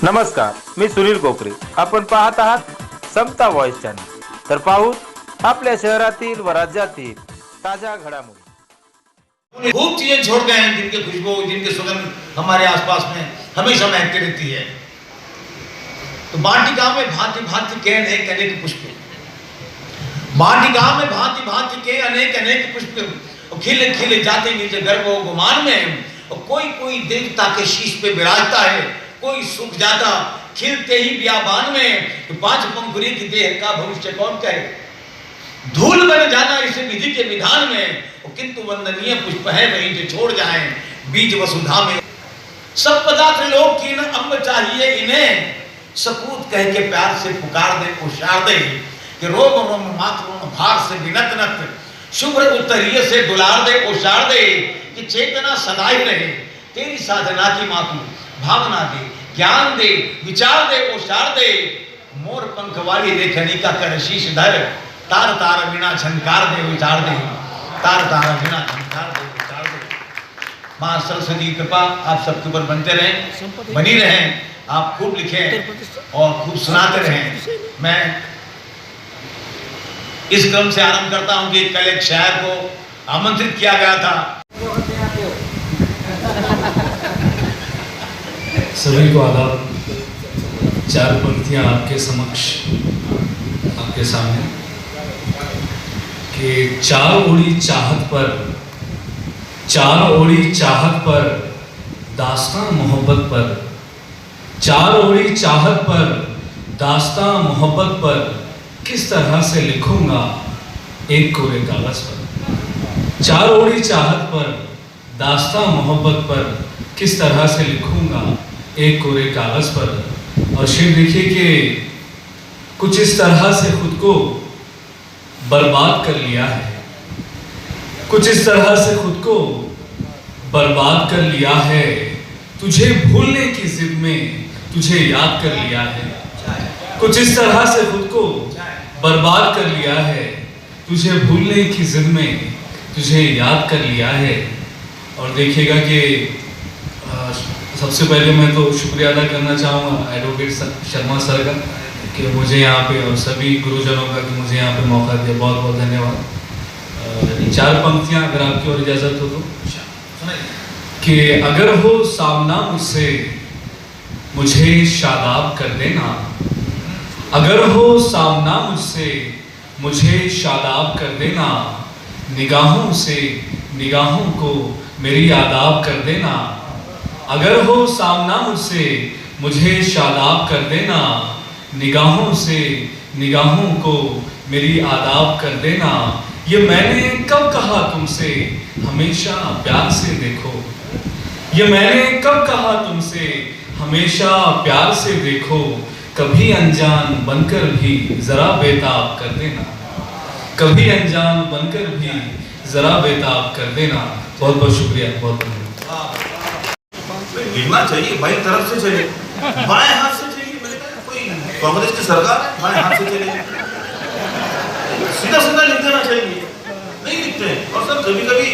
नमस्कार, मी सुनील कोकरे. आपण पाहत आहात समता व्हॉइस चॅनल. तर पाहूत आपल्या शहरातील व राज्यातील ताज्या घडामोडी. खूब चीजें छोड़ गए हैं जिनकी खुशबू जिनकी सुगंध हमारे आसपास में हमेशा महकती रहती है. तो वाटिका में भांति भांति के अनेक अनेक पुष्प, वाटिका में भांति भांति के अनेक अनेक पुष्प खिले खिले जाते नीचे गर्भों गुमान में. और कोई कोई देवता के शीश पे विराजता है, कोई सूख जाता खिलते ही बियाबान में. तो पांच पंखुड़ी की देह का भविष्य कौन कहे, धूल बन जाना इस विधि के विधान में. किंतु वंदनीय पुष्प है वहीं जो छोड़ जाए बीज वसुधा में. सब पदार्थ लोग की न अम्ब चाहिए इन्हें, सपूत कह के प्यार से पुकार दे उशार दे. कि रोम रोम मातृण भार से विनत नत, शुभ्र उत्तरीय से दुलार दे उशार दे. कि चेतना सदा ही रहे तेरी साधना की मातु, भावना दे ज्ञान दे विचार दे उशार दे. मोर पंख वाली लेखनी का कर शीश धर, तार तार बिना झंकार दे विचार दे. तार तार बिना झंकार दे विचार दे. मां सरस्वती कृपा आप सबके ऊपर बनते रहें, बनी रहें. आप खूब लिखें और खूब सुनाते रहें. मैं इस क्रम से आरंभ करता हूं कि कल एक शायर को आमंत्रित किया गया था. सभी को आदाब. चार पंक्तियां आपके समक्ष, आपके सामने. कि चार ओड़ी चाहत पर, चार ओड़ी चाहत पर, दास्तां मोहब्बत पर. चार ओड़ी चाहत पर, दास्तां मोहब्बत पर, किस तरह से लिखूंगा एक कोरे कागज पर. चार ओड़ी चाहत पर, दास्तां मोहब्बत पर, किस तरह से लिखूंगा एक कोरे कागज पर. और शेर देखिए कि कुछ इस तरह से खुद को बर्बाद कर लिया है, कुछ इस तरह से खुद को बर्बाद कर लिया है. तुझे भूलने की जिद में तुझे याद कर लिया है. कुछ इस तरह से खुद को बर्बाद कर लिया है, तुझे भूलने की जिद में तुझे याद कर लिया है. और देखिएगा कि सबसे पहले मैं तो शुक्रिया अदा करना चाहूँगा एडवोकेट शर्मा सर का कि मुझे यहाँ पे, और सभी गुरुजनों का कि मुझे यहाँ पे मौका दिया. बहुत बहुत धन्यवाद. चार पंक्तियाँ अगर आपकी और इजाज़त हो तो. कि अगर हो सामना मुझसे मुझे शादाब कर देना. अगर हो सामना मुझसे मुझे शादाब कर देना. निगाहों से निगाहों को मेरी आदाब कर देना. अगर हो सामना मुझसे मुझे शादाब कर देना. निगाहों से निगाहों को मेरी आदाब कर देना. ये मैंने कब कहा तुमसे हमेशा प्यार से देखो. ये मैंने कब कहा तुमसे हमेशा प्यार से देखो. कभी अनजान बनकर भी जरा बेताब कर देना. कभी अनजान बनकर भी जरा बेताब कर देना. बहुत बहुत शुक्रिया. बहुत बहुत गिरना चाहिए बाई तरफ से चले, बाएं हाथ से चाहिए. मैंने कहा कोई कांग्रेस की सरकार बाएं हाथ से चले, सीधा सीधा लिख देना चाहिए. नहीं लिखते. और सर कभी कभी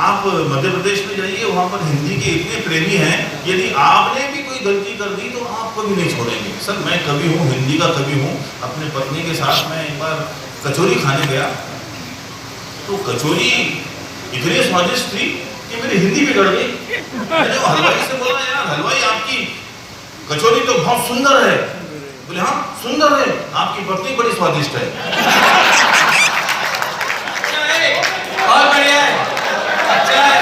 आप मध्य प्रदेश में जाइए, वहाँ पर हिंदी के इतने प्रेमी हैं, यदि आपने भी कोई गलती कर दी तो आपको भी नहीं छोड़ेंगे. सर मैं कभी हूँ, हिंदी का कभी हूँ. अपने पत्नी के साथ मैं एक बार कचौरी खाने गया, तो कचौरी इतनी स्वादिष्ट थी कि मेरी हिंदी बिगड़ गई. मैंने वो हलवाई से बोला, यार हलवाई आपकी कचौरी तो बहुत सुंदर है. बोले हाँ सुंदर है, आपकी पत्नी बड़ी स्वादिष्ट है. और बढ़िया है, अच्छा है.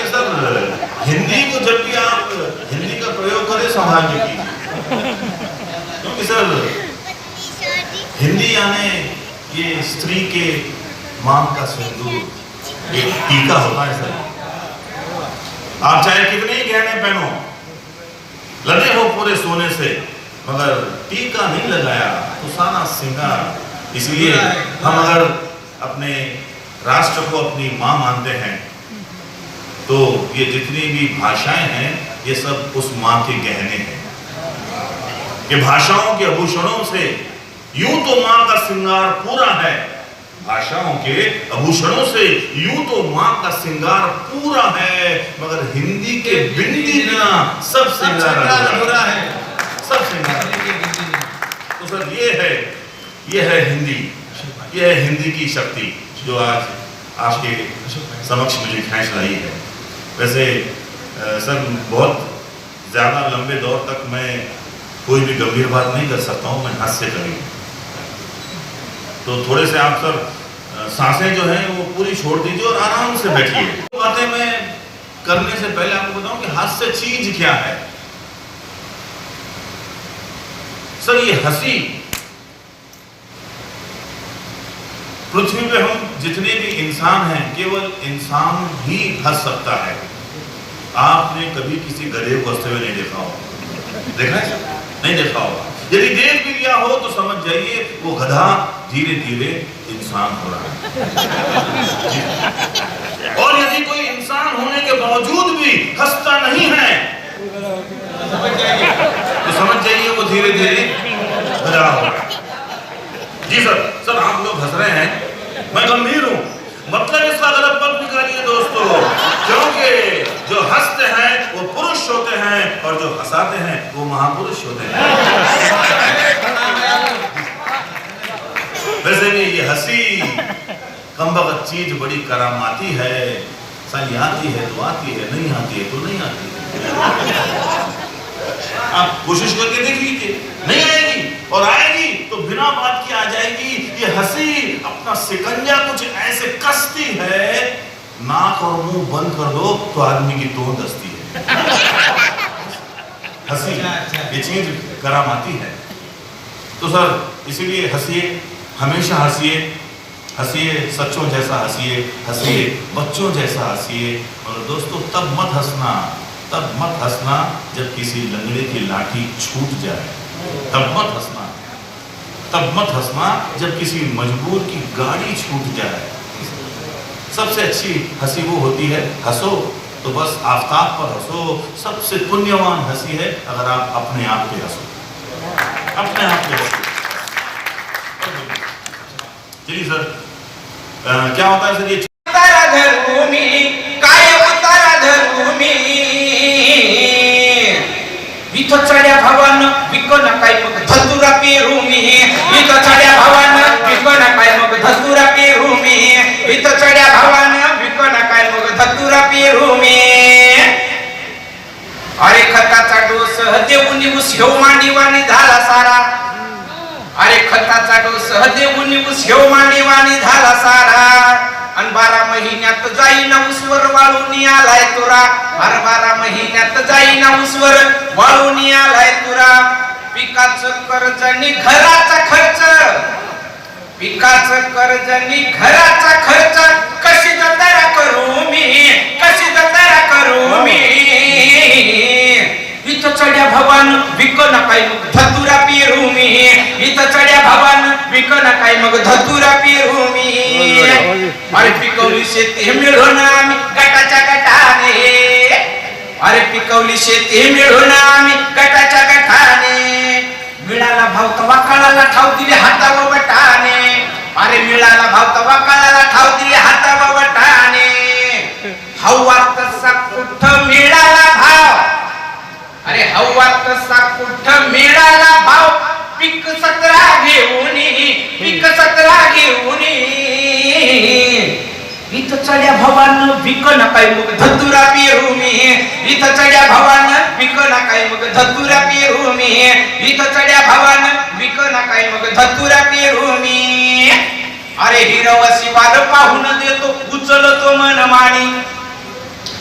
सर हिंदी को जब भी आप हिंदी का प्रयोग करें संभाल के, क्योंकि सर हिंदी यानी ये स्त्री के मांग का सिंदूर, एक टीका होता है. सर आप चाहे कितने ही गहने पहनो, लगे हो पूरे सोने से, मगर टीका नहीं लगाया तो सारा सिंगार. इसलिए हम अगर अपने राष्ट्र को अपनी माँ मानते हैं तो ये जितनी भी भाषाएं हैं ये सब उस माँ के गहने हैं. ये भाषाओं के आभूषणों से यूं तो माँ का श्रृंगार पूरा है, भाषाओं के आभूषणों से यूं तो माँ का श्रृंगार पूरा है, मगर हिंदी के बिंदी बिना सब श्रृंगार अधूरा है, सब श्रृंगार। तो सर ये है हिंदी, ये है हिंदी की शक्ति जो आज आपके समक्ष मुझे खींच लाई है। वैसे सर बहुत ज़्यादा लंबे दौर तक मैं कोई भी गंभीर बात नहीं कर सकता हूँ, मैं हास्य करी। तो थोड़े से आप सर सांसें जो हैं वो पूरी छोड़ दीजिए और आराम से बैठिए। बातें मैं करने से पहले आपको बताऊं कि हास्य चीज क्या है। सर ये हंसी, पृथ्वी पे हम जितने भी इंसान हैं केवल इंसान ही हंस सकता है। आपने कभी किसी गधे को हंसते हुए नहीं देखा होगा, देखा है सर? नहीं देखा होगा। यदि देख भी लिया हो तो समझ जाइए वो गधा धीरे धीरे इंसान हो रहा है। और यदि कोई इंसान होने के बावजूद भी हंसता नहीं है तो समझ जाइए वो धीरे धीरे गधा हो रहा है। जी सर आप लोग हंस रहे हैं, मैं गंभीर हूं, मतलब इसका गलत मत निकालिए दोस्तों, क्योंकि जो हंसते हैं वो पुरुष होते हैं और जो हंसाते हैं वो महापुरुष होते हैं। वैसे भी ये हंसी कमबख्त चीज बड़ी करामाती है, साली आती है तो आती है, नहीं आती है तो नहीं आती है। आप कोशिश करके देख लीजिए, नहीं आएगी और आएगी तो बिना बात की आ जाएगी। ये हंसी अपना सिकंजा कुछ ऐसे कसती है, नाक और मुंह बंद कर दो तो आदमी की तोड़ दसती है। हंसी ये चीज करामाती है। तो सर इसीलिए हंसिए, हमेशा हंसिए, हंसिए सच्चों जैसा हंसिए, हंसिए बच्चों जैसा हंसिए। और दोस्तों तब मत हंसना जब किसी लंगड़े की लाठी छूट जाए, तब मत हंसना जब किसी मजबूर की गाड़ी छूट जाए। सबसे अच्छी हंसी वो होती है, हंसो तो बस आफताब पर हंसो। सबसे पुण्यवान हंसी है अगर आप अपने आप पे हंसो, अपने आप पे हंसो। चलिए सर क्या होता है सर, ये इथं चढ्या भावानं विकन काय मग धतुरा पेरू मी, इथं चढ्या भावानं विकन काय मग धतुरा पेरू मी, इथं चढ्या भावानं विकन काय मग धतुरा पेरू मी। अरे खताचा डोस देऊन ऊस हेव मांडीवाणी झाला सारा, अरे खताचा डोस देऊन ऊस हेव मांडीवाणी झाला सारा। अन 12 महिन्यात जाईना उसवर वाळून आलाय तुरा, अरे 12 महिन्यात जाईना उसवर वाळून आलाय तुरा। पिकाचं कर्ज नि घराचा खर्च, पिकाचं कर्ज नि घराचा खर्च, कशी जतरा करू मी, कशी जतरा करू मी। इथं चढ्या भवान विकन काय मग धतुरा पेरू मी, इथं चढ्या भवान विकन काय मग धतुरा पेरू मी। अरे पिकवली शेती मिळून आम्ही गटाच्या गटाने, अरे पिकवली शेती मिळून आम्ही गटाच्या गटाने। मिळाला भाव तवा काळाला ठाव दिले हातावर वटाने, अरे मिळाला भाव तवा काळाला ठाव दिले हातावर वटाने। हवा तसा कुठं मिळाला भाव, अरे हवा तसा कुठं मिळाला भाव। पिक 17 घेऊन, पिक 17 घेऊन। इथं चढ्या भावानं विकन काय मग धतुरा पेरू मी, इथं चढ्या भावानं विकन काय मग धतुरा पेरू मी, इथं चढ्या भावानं विकन काय मग धतुरा पेरू मी। अरे हिरवसी वाल पाहून देतो उचलतो मनमानी,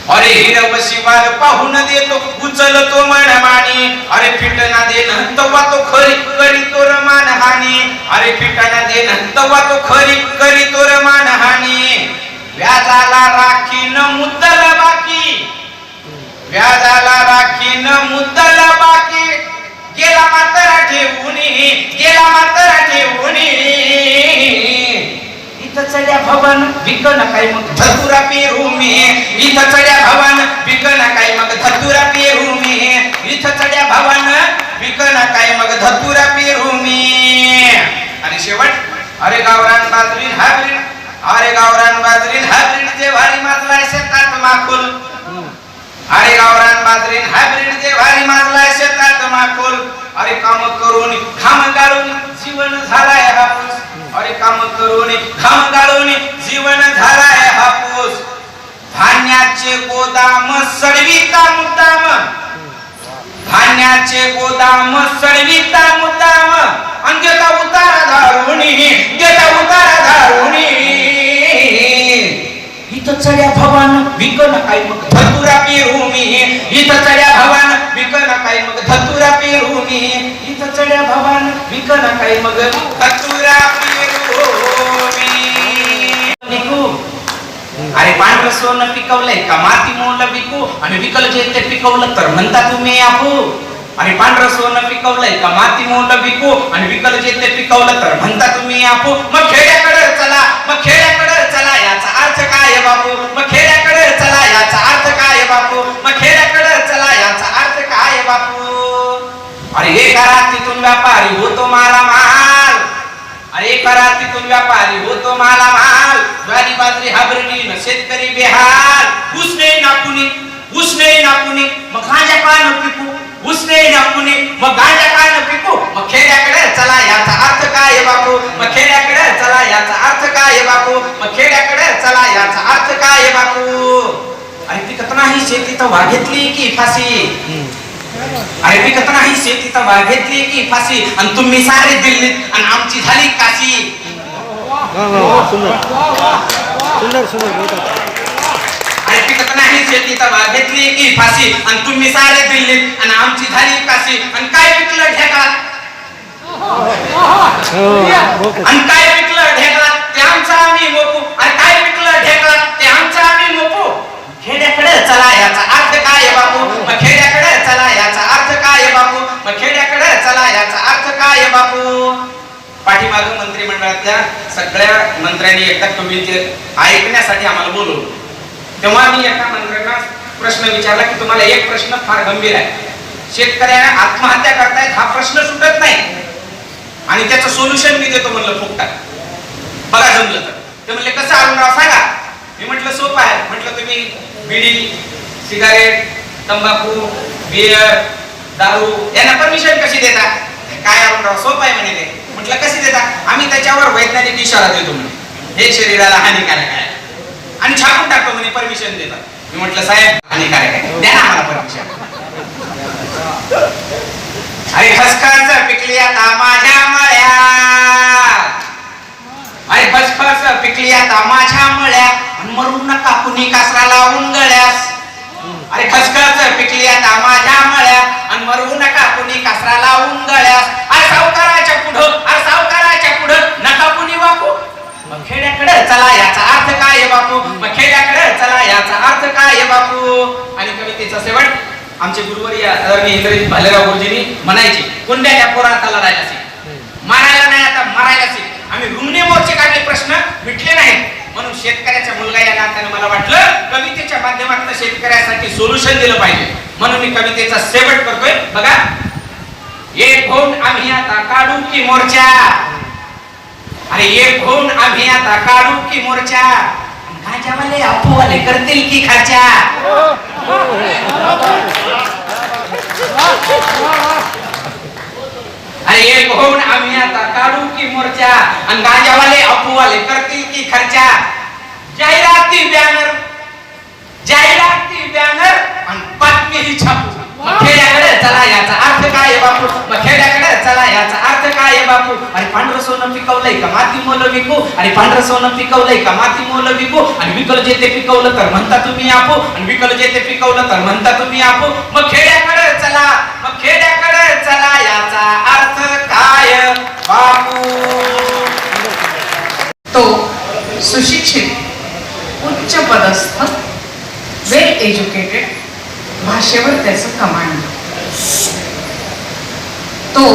अरे हिरवसी वाल पाहून देतो उचलतो मनमानी। अरे फिटना देन तवा तो खरी करी तोर मानहानी, अरे फिटना देन तवा तो खरी करी तोर मानहानी। व्याजाला राखीन मुद्दल बाकी, व्याजाला राखीन मुद्दल बाकी। गेला मात्र ठेवून, गेला मात्र ठेवून। इथं चढ्या भवन विकन काय मग धतुरा पेरू मी, इथं चढ्या भवन विकन काय मग धतुरा पेरू मी, इथं चढ्या भवन विकन काय मग धतुरा पेरू मी। आणि शेवट अरे गावरान बाजरी हाबरी अरे गावरान बाजरीन हायब्रिड जे भारी माजलाय शेतात माकुल अरे गावरान बाजरीन हायब्रिड जे भारी माजलाय शेतात माकुल अरे काम करून घाम गाळून जीवन झालाय हापूस अरे काम करून घाम गाळून जीवन झालाय हापूस धान्याचे गोदाम सडविता मुद्दाम धान्याचे गोदाम सडविता मुद्दाम अंगेता उतारा धारुणी गेता उतारा धारुणी इथं चढ्या भवान विकन काय मग धतुरा पेरूमी इथं चढ्या भवान विकन काय मग धतुरा पेरूमी इथं चढ्या भवान विकन काय मग धतुरा पेरूमी निकू अरे पांढरं सोनं पिकवलंय का माती मोल विकू आणि विकल जे ते पिकवलं तर म्हणता तुम्ही आपू आणि पांढरं सोनं पिकवलंय का माती मोल विकू आणि विकल जे ते पिकवलं तर म्हणता तुम्ही आपू मग खेड्याकडे चला मग खेड्याकडे चला याचा अर्थ काय बापू मग खेड्याकडे चला याचा अर्थ काय बापू मग खेड्याकडे चला याचा अर्थ काय बापू अरे एका रात्रीतून व्यापारी होतो माला माल अरे एका रात्रीतून व्यापारी होतो माला माल ज्वारी बाजरी हाबरडी शेतकरी बेहाल उसने नाकुनी मग गांजा कान पिकू उसने नाकुनी मग गांजा कान पिकू मग खेड्याकडे चला याचा अर्थ काय बापू मग खेड्याकडे चला याचा अर्थ काय बापू मग खेड्याकडे चला याचा अर्थ काय बापू अरे पिकत नाही शेती तर वाघेतली की फाशी अरे पिकत नाही शेती तर वाघेतली की फाशी आणि तुम्ही सारे दिल्लीत आणि आमची झाली काशी अरे पिकत नाही शेती तर वाघेतली की फाशी आणि तुम्ही सारे दिल्लीत आणि आमची झाली काशी आणि काय पिकलं ढेकळात आणि काय पिकलं ढेकळात ते आमचं आम्ही मोपू आणि काय पिकलं ढेकळात ते आमचं आम्ही मोपू खेड्याकडे चला याचा अर्थ काय बापू मग खेड्याकडे चला याचा अर्थ काय बापू मग खेड्याकडे चला याचा अर्थ काय बापू पाठीमागं मंत्रिमंडळातल्या सगळ्या मंत्र्यांनी एकदा कविते ऐकण्यासाठी आम्हाला बोलवलं तेव्हा मी एका मंत्र्यांना प्रश्न विचारला की तुम्हाला एक प्रश्न फार गंभीर आहे शेतकऱ्यांना आत्महत्या करतायत हा प्रश्न सुटत नाही आणि त्याचं सोल्युशन मी देतो म्हणलं फुकटात बघा जमलं तर ते म्हणले कसं अरुणराव सांगा मी म्हटलं सोपं आहे म्हटलं तुम्ही बिडी सिगारेट तंबाखू बियर दारू यांना परमिशन कशी देता काय अरुणराव सोपं आहे म्हणे ते म्हटलं कशी देता आम्ही त्याच्यावर वैज्ञानिक इशारा देतो म्हणे हे शरीराला हानिकारक आहे आणि छापून टाकतो म्हणे परमिशन देतात मी म्हटलं साहेब हानिकारक आहे द्या ना आम्हाला परमिशन अरे खसखस पिकली आता माझ्या मळ्यात अरे खसखस पिकली आता माझ्या मळ्यात आणि मरून नका कुणी कासरा लावून गळ्यास अरे खसखस पिकली आता माझ्या मळ्यात आणि मरू नका कुणी कासरा लावून गळ्यास अरे सावकाराच्या पुढं नका कुणी वाकू मग खेड्याकडे चला याचा अर्थ काय बापू मग खेड्याकडे चला याचा अर्थ काय बापू आणि कवितेचा शेवट आमचे गुरुवर्य आदरणीय इंद्रजित भालेराव गुरुजींनी म्हणायचे कोंड्याच्या पोराताला राहायला मारायला नाही आता मारायला शिक आम्ही रुमणे मोर्चे काढले प्रश्न मिटले नाहीत म्हणून शेतकऱ्याचा मुलगा या नात्याने मला वाटलं कवितेच्या माध्यमातून शेतकऱ्यासाठी सोल्युशन दिलं पाहिजे म्हणून मी कवितेचा शेवट करतोय बघा एक होऊन आम्ही आता काढू की मोर्चा अरे एक होऊन आम्ही आता काढू की मोर्चा गांजावाले अपूवाले करतील की खर्चा अरे एक होऊन आम्ही आता काढू की मोर्चा आणि गांजावाले अपूवाले करतील की खर्चा जाहिराती बॅनर आणि बातमी ही छापू मग खेड्याकडे चला याचा अर्थ काय बापू मग खेड्याकडे चला याचा अर्थ काय बापू अरे पांढरं सोनं पिकवलंय का माती मोल विकू अरे पांढरं सोनं पिकवलंय का माती मोल विकू आणि विकल जे ते पिकवलं तर म्हणता तुम्ही आपू आणि विकल जे ते पिकवलं तर म्हणता तुम्ही आपू मग खेड्याकडे चला याचा अर्थ काय बापू तो सुशिक्षित उच्च पदस्थ वेल एज्युकेटेड भाषेवर त्याचं कमांड तो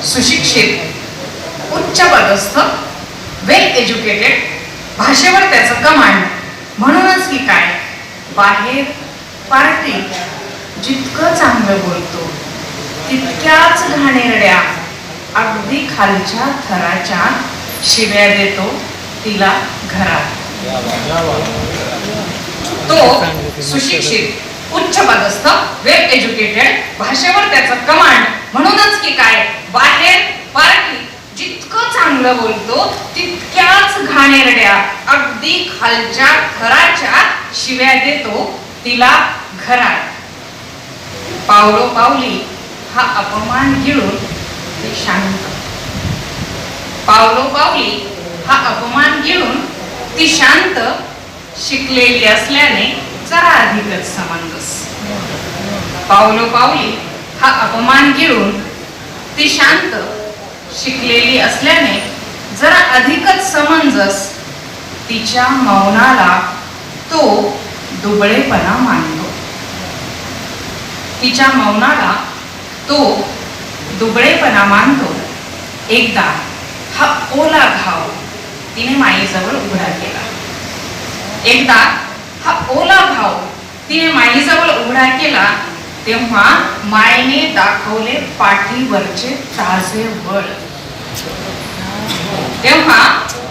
सुशिक्षित उच्च पदस्थ वेल एज्युकेटेड भाषेवर त्याचं कमांड म्हणूनच की काय बाहेर पार्टीत जितकं चांगलं बोलतो तितक्याच घाणेरड्या अगदी खालच्या थराच्या शिव्या देतो तिला घरात. तो सुशिक्षित, उच्च पदस्थ, वेल एज्युकेटेड, भाषेवर त्याचं कमांड, म्हणूनच की काय बाहेर पार्टी जितकं चांगलं बोलतो तितक्याच घाणेरड्या अगदी खालच्या थराच्या शिव्या देतो तिला घरात. पावलो पावली हा अपमान गिळून ती शांत. पावलो पावली हा अपमान गिळून ती शांत. शिकलेली असल्याने जरा अधिकच समंजस. पावलो पावली हा अपमान गिळून ती शांत. शिकलेली असल्याने जरा अधिकच समंजस. तिच्या मौनाला तो दुबळेपणा मानतो. तिच्या मौनाला तो दुबळेपणा मानतो. एकदा हा ओला घाव तिने माईजवळ उघडा केला. एकदा हा ओला घाव तिने माईजवळ उघडा केला तेव्हा मायने दाखवले पाठीवरचे ताजे वळ. तेव्हा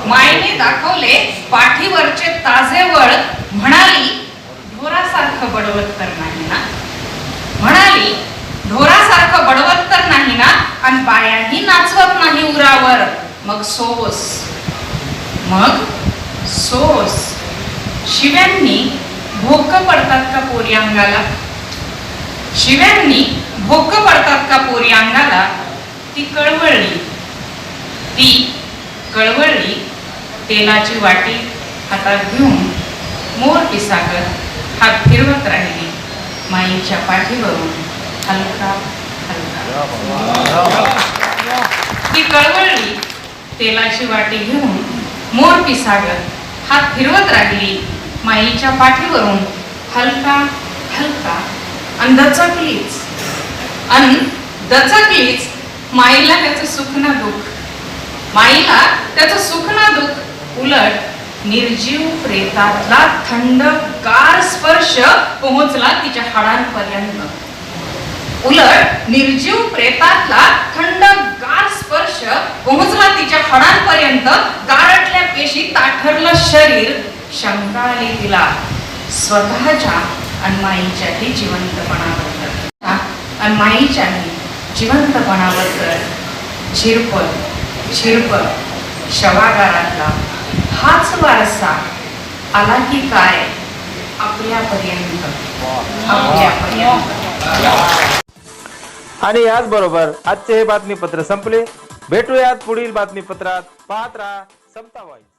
मायने दाखवले पाठीवरचे ताजे वळ. म्हणाली ढोरासारखं बडवत तर नाही ना. म्हणाली ढोरासारखं बडवत तर नाही ना. आणि बायाही नाचवत नाही उरावर. मग सोस, मग सोस. शिव्यांनी भोक पडतात का पोरी अंगाला. शिव्यांनी भोक पडतात का पोरी अंगाला. ती कळवळली, ती कळवळली. तेलाची वाटी हातात घेऊन मोर पिसागत हात फिरवत राहिली माईच्या पाठीवरून हलका हलका. ती कळवळली. तेलाची वाटी घेऊन मोर पिसागत हात फिरवत राहिली माईच्या पाठीवरून हलका हलका. अन दचकलीच. माईला त्याचं सुख ना दुःख. माईला त्याचं सुख ना दुःख. उलट निर्जीव प्रेतातला थंड गार स्पर्श पोहोचला तिच्या हाडांपर्यंत. उलट निर्जीव प्रेतातला थंड गार स्पर्श पोहोचला तिच्या हाडांपर्यंत. गारटल्या पेशी, ताठरलं शरीर. शंका आली तिला स्वतःच्या आणि माईच्याही जिवंतपणाबद्दल. आणि माईच्याही जिवंतपणाबद्दल. झिरपत शवागारातला हाच वारसा आला की काय आपल्यापर्यंत. आणि याच बरोबर आजचे हे बातमीपत्र संपले. भेटूयात पुढील बातमीपत्रात. पाहत राहा समता वॉइस.